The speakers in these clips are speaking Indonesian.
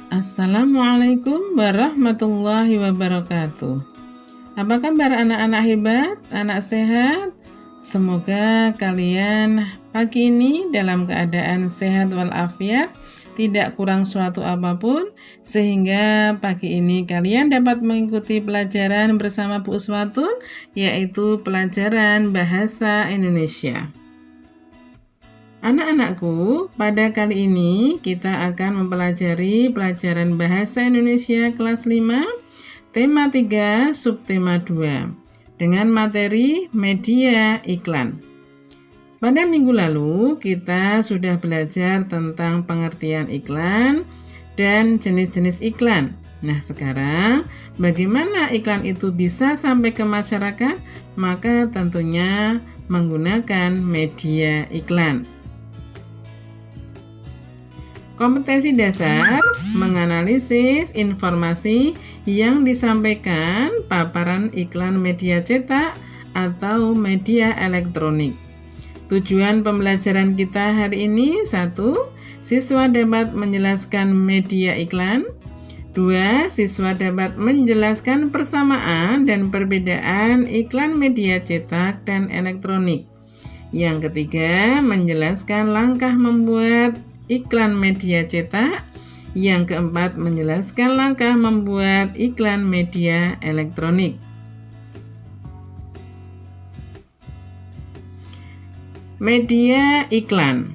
Assalamualaikum warahmatullahi wabarakatuh. Apa kabar anak-anak hebat, anak sehat? Semoga kalian pagi ini dalam keadaan sehat walafiat, tidak kurang suatu apapun, sehingga pagi ini kalian dapat mengikuti pelajaran bersama Bu Uswatun, yaitu pelajaran Bahasa Indonesia. Anak-anakku, pada kali ini kita akan mempelajari pelajaran Bahasa Indonesia kelas 5, tema 3, subtema 2, dengan materi media iklan. Pada minggu lalu, kita sudah belajar tentang pengertian iklan dan jenis-jenis iklan. Nah, sekarang bagaimana iklan itu bisa sampai ke masyarakat? Maka tentunya menggunakan media iklan. Kompetensi dasar menganalisis informasi yang disampaikan paparan iklan media cetak atau media elektronik. Tujuan pembelajaran kita hari ini: 1. Siswa dapat menjelaskan media iklan. 2. Siswa dapat menjelaskan persamaan dan perbedaan iklan media cetak dan elektronik. Yang ketiga, menjelaskan langkah membuat iklan media cetak. Yang keempat, menjelaskan langkah membuat iklan media elektronik. Media iklan.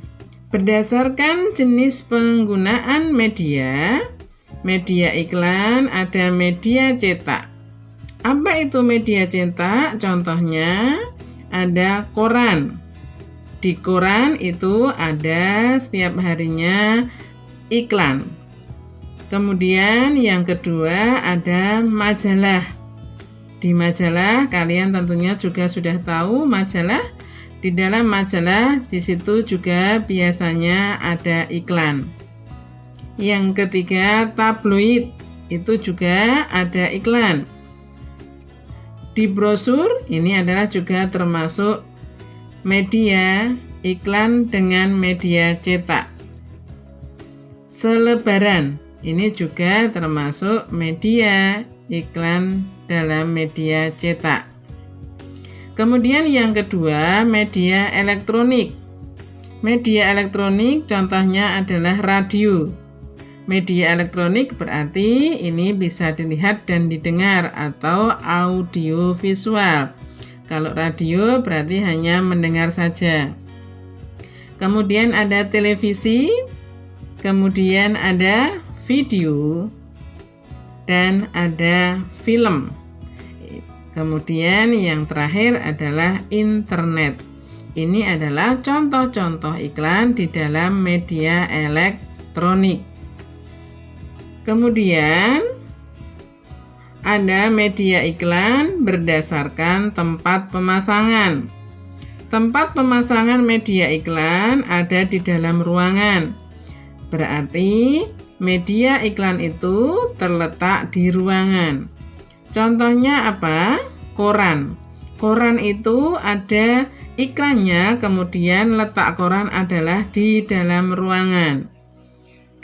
Berdasarkan jenis penggunaan media iklan ada media cetak. Apa itu media cetak? Contohnya ada koran. Di koran itu ada setiap harinya iklan. Kemudian yang kedua ada majalah. Di majalah kalian tentunya juga sudah tahu majalah. Di dalam majalah di situ juga biasanya ada iklan. Yang ketiga tabloid, itu juga ada iklan. Di brosur ini adalah juga termasuk media iklan dengan media cetak. Selebaran ini juga termasuk media iklan dalam media cetak. Kemudian yang kedua, media elektronik. Media elektronik contohnya adalah radio. Media elektronik berarti ini bisa dilihat dan didengar atau audio visual. Kalau radio berarti hanya mendengar saja. Kemudian ada televisi, kemudian ada video, dan ada film. Kemudian yang terakhir adalah internet. Ini adalah contoh-contoh iklan di dalam media elektronik. Kemudian ada media iklan berdasarkan tempat pemasangan. Tempat pemasangan media iklan ada di dalam ruangan. Berarti media iklan itu terletak di ruangan. Contohnya apa? Koran. Koran itu ada iklannya, kemudian letak koran adalah di dalam ruangan.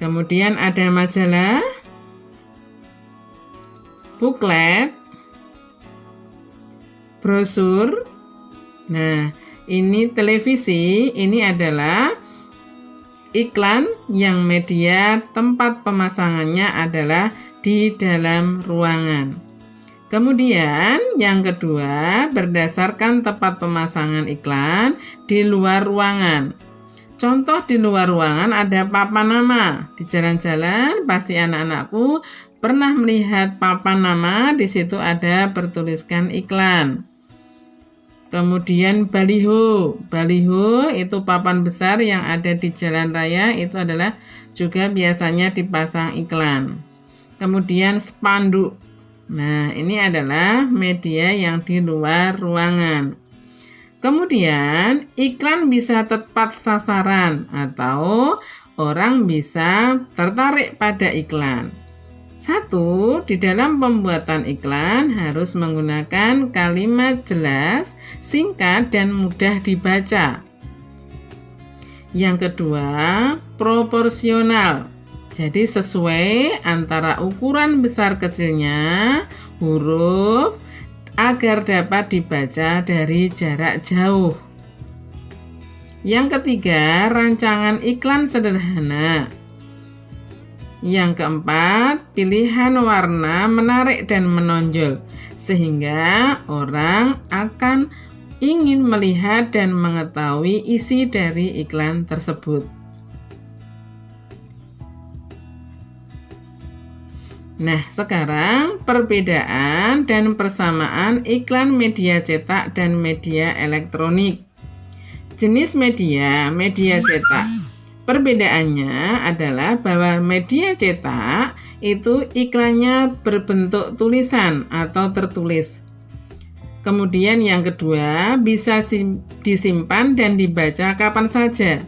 Kemudian ada majalah, buklet, brosur. Nah, ini televisi, ini adalah iklan yang media tempat pemasangannya adalah di dalam ruangan. Kemudian yang kedua, berdasarkan tempat pemasangan iklan di luar ruangan. Contoh di luar ruangan ada papan nama. Di jalan-jalan pasti anak-anakku pernah melihat papan nama, di situ ada bertuliskan iklan. Kemudian baliho. Baliho itu papan besar yang ada di jalan raya, itu adalah juga biasanya dipasang iklan. Kemudian spanduk. Nah, ini adalah media yang di luar ruangan. Kemudian iklan bisa tepat sasaran atau orang bisa tertarik pada iklan. 1. Di dalam pembuatan iklan harus menggunakan kalimat jelas, singkat, dan mudah dibaca. Yang kedua, proporsional. Jadi sesuai antara ukuran besar kecilnya huruf agar dapat dibaca dari jarak jauh. Yang ketiga, rancangan iklan sederhana. Yang keempat, pilihan warna menarik dan menonjol sehingga orang akan ingin melihat dan mengetahui isi dari iklan tersebut. Nah, sekarang perbedaan dan persamaan iklan media cetak dan media elektronik. Jenis media cetak. Perbedaannya adalah bahwa media cetak itu iklannya berbentuk tulisan atau tertulis. Kemudian yang kedua, bisa disimpan dan dibaca kapan saja.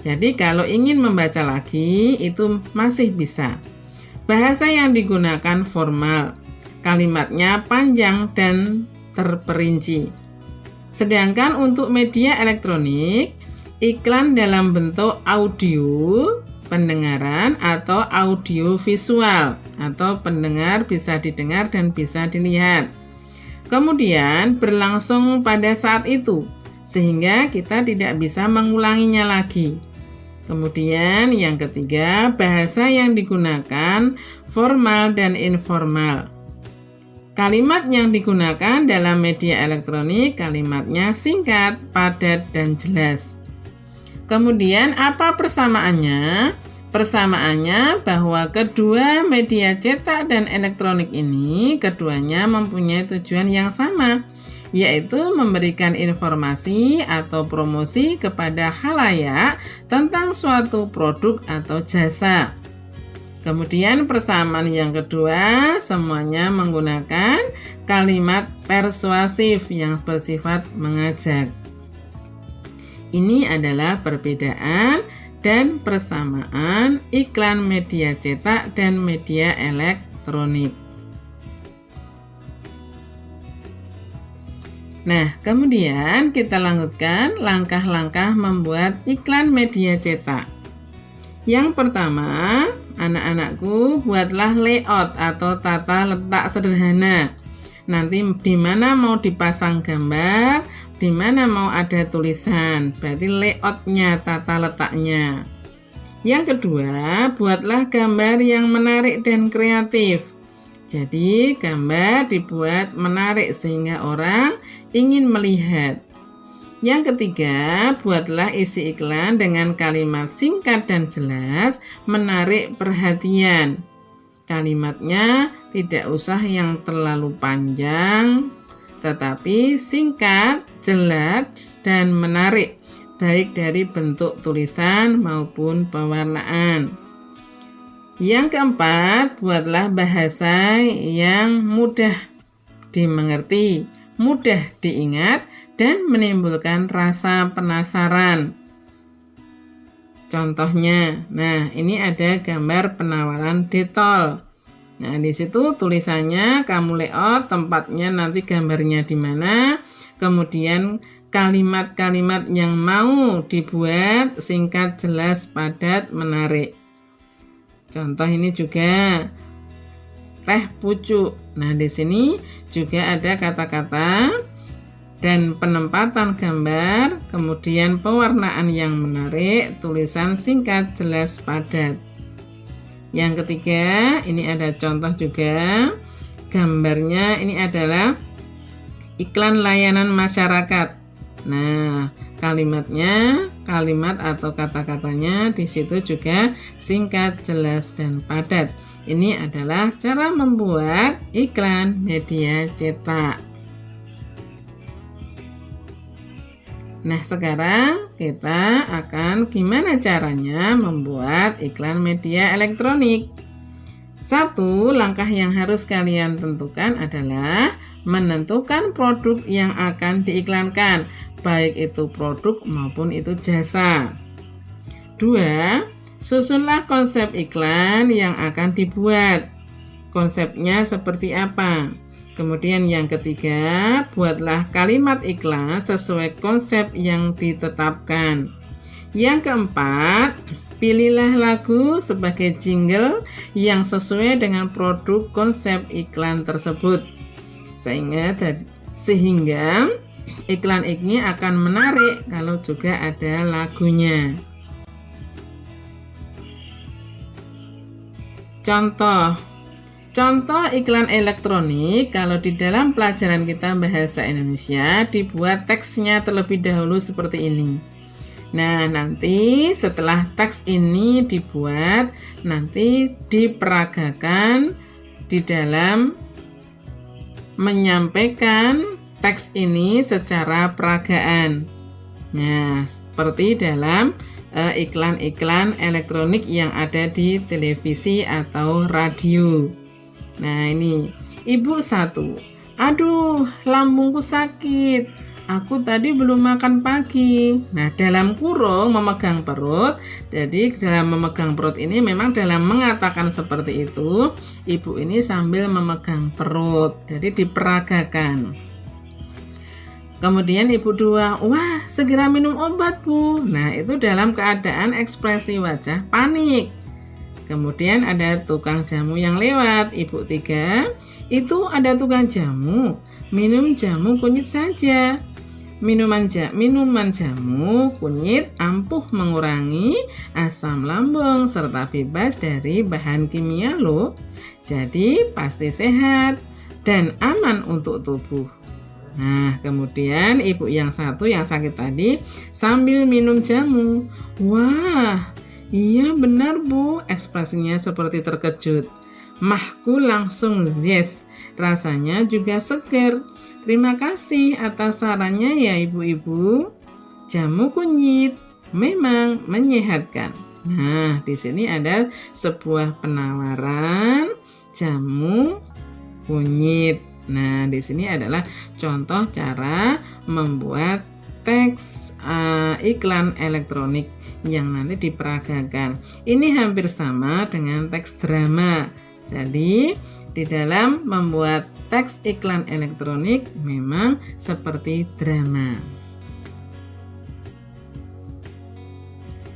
Jadi kalau ingin membaca lagi itu masih bisa. Bahasa yang digunakan formal, kalimatnya panjang dan terperinci. Sedangkan untuk media elektronik, iklan dalam bentuk audio, pendengaran atau audio visual, atau pendengar bisa didengar dan bisa dilihat. Kemudian berlangsung pada saat itu, sehingga kita tidak bisa mengulanginya lagi. Kemudian yang ketiga, bahasa yang digunakan formal dan informal. Kalimat yang digunakan dalam media elektronik, kalimatnya singkat, padat, dan jelas. Kemudian apa persamaannya? Persamaannya bahwa kedua media cetak dan elektronik ini, keduanya mempunyai tujuan yang sama, yaitu memberikan informasi atau promosi kepada khalayak tentang suatu produk atau jasa. Kemudian persamaan yang kedua, semuanya menggunakan kalimat persuasif yang bersifat mengajak. Ini adalah perbedaan dan persamaan iklan media cetak dan media elektronik. Nah, kemudian kita lanjutkan langkah-langkah membuat iklan media cetak. Yang pertama, anak-anakku, buatlah layout atau tata letak sederhana. Nanti di mana mau dipasang gambar, di mana mau ada tulisan, berarti layoutnya, tata letaknya. Yang kedua, buatlah gambar yang menarik dan kreatif. Jadi gambar dibuat menarik sehingga orang ingin melihat. Yang ketiga, buatlah isi iklan dengan kalimat singkat dan jelas, menarik perhatian. Kalimatnya tidak usah yang terlalu panjang, tetapi singkat, jelas, dan menarik, baik dari bentuk tulisan maupun pewarnaan. Yang keempat, buatlah bahasa yang mudah dimengerti, mudah diingat, dan menimbulkan rasa penasaran. Contohnya, nah ini ada gambar penawaran detol. Nah di situ tulisannya kamu layout tempatnya nanti gambarnya di mana, kemudian kalimat-kalimat yang mau dibuat singkat, jelas, padat, menarik. Contoh ini juga teh pucuk. Nah, di sini juga ada kata-kata dan penempatan gambar, kemudian pewarnaan yang menarik, tulisan singkat, jelas, padat. Yang ketiga, ini ada contoh juga. Gambarnya ini adalah iklan layanan masyarakat. Nah, kalimatnya, kalimat atau kata-katanya di situ juga singkat, jelas, dan padat. Ini adalah cara membuat iklan media cetak. Nah, sekarang kita akan gimana caranya membuat iklan media elektronik. Satu, langkah yang harus kalian tentukan adalah menentukan produk yang akan diiklankan, baik itu produk maupun itu jasa. Dua, susunlah konsep iklan yang akan dibuat. Konsepnya seperti apa? Kemudian yang ketiga, buatlah kalimat iklan sesuai konsep yang ditetapkan. Yang keempat, Pilihlah lagu sebagai jingle yang sesuai dengan produk konsep iklan tersebut. Sehingga iklan ini akan menarik kalau juga ada lagunya. Contoh iklan elektronik kalau di dalam pelajaran kita bahasa Indonesia dibuat teksnya terlebih dahulu seperti ini. Nah, nanti setelah teks ini dibuat, nanti diperagakan di dalam menyampaikan teks ini secara peragaan. Nah, seperti dalam iklan-iklan elektronik yang ada di televisi atau radio. Nah, ini ibu satu. Aduh, lambungku sakit. Aku tadi belum makan pagi. Nah, dalam kurung memegang perut. Jadi dalam memegang perut ini memang dalam mengatakan seperti itu, ibu ini sambil memegang perut. Jadi diperagakan. Kemudian ibu dua, wah segera minum obat bu. Nah, itu dalam keadaan ekspresi wajah panik. Kemudian ada tukang jamu yang lewat. Ibu tiga, itu ada tukang jamu. Minum jamu kunyit saja. Minuman jamu kunyit ampuh mengurangi asam lambung serta bebas dari bahan kimia loh. Jadi pasti sehat dan aman untuk tubuh. Nah, kemudian ibu yang satu yang sakit tadi sambil minum jamu. Wah, iya benar bu, ekspresinya seperti terkejut. Mahku langsung yes, rasanya juga segar. Terima kasih atas sarannya ya ibu-ibu. Jamu kunyit memang menyehatkan. Nah, di sini ada sebuah penawaran jamu kunyit. Nah, di sini adalah contoh cara membuat teks iklan elektronik yang nanti diperagakan. Ini hampir sama dengan teks drama. Jadi, di dalam membuat teks iklan elektronik memang seperti drama.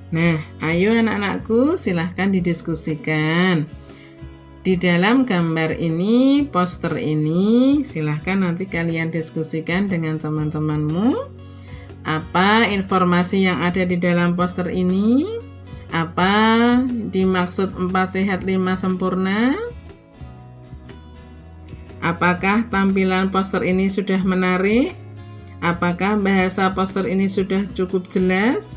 Nah, ayo anak-anakku silahkan didiskusikan. Di dalam gambar ini, poster ini, silahkan nanti kalian diskusikan dengan teman-temanmu. Apa informasi yang ada di dalam poster ini? Apa dimaksud 4 sehat 5 sempurna? Apakah tampilan poster ini sudah menarik? Apakah bahasa poster ini sudah cukup jelas?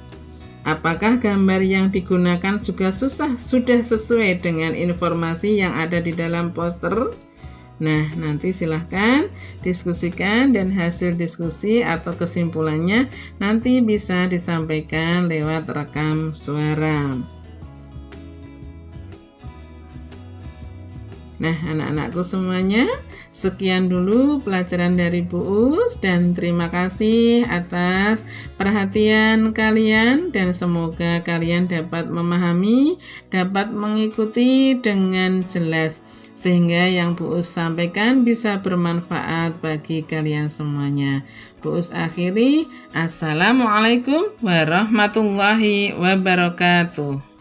Apakah gambar yang digunakan juga sudah sesuai dengan informasi yang ada di dalam poster? Nah, nanti silahkan diskusikan dan hasil diskusi atau kesimpulannya nanti bisa disampaikan lewat rekam suara. Nah, anak-anakku semuanya, sekian dulu pelajaran dari Bu Us dan terima kasih atas perhatian kalian dan semoga kalian dapat memahami, dapat mengikuti dengan jelas sehingga yang Bu Us sampaikan bisa bermanfaat bagi kalian semuanya. Bu Us akhiri, Assalamualaikum warahmatullahi wabarakatuh.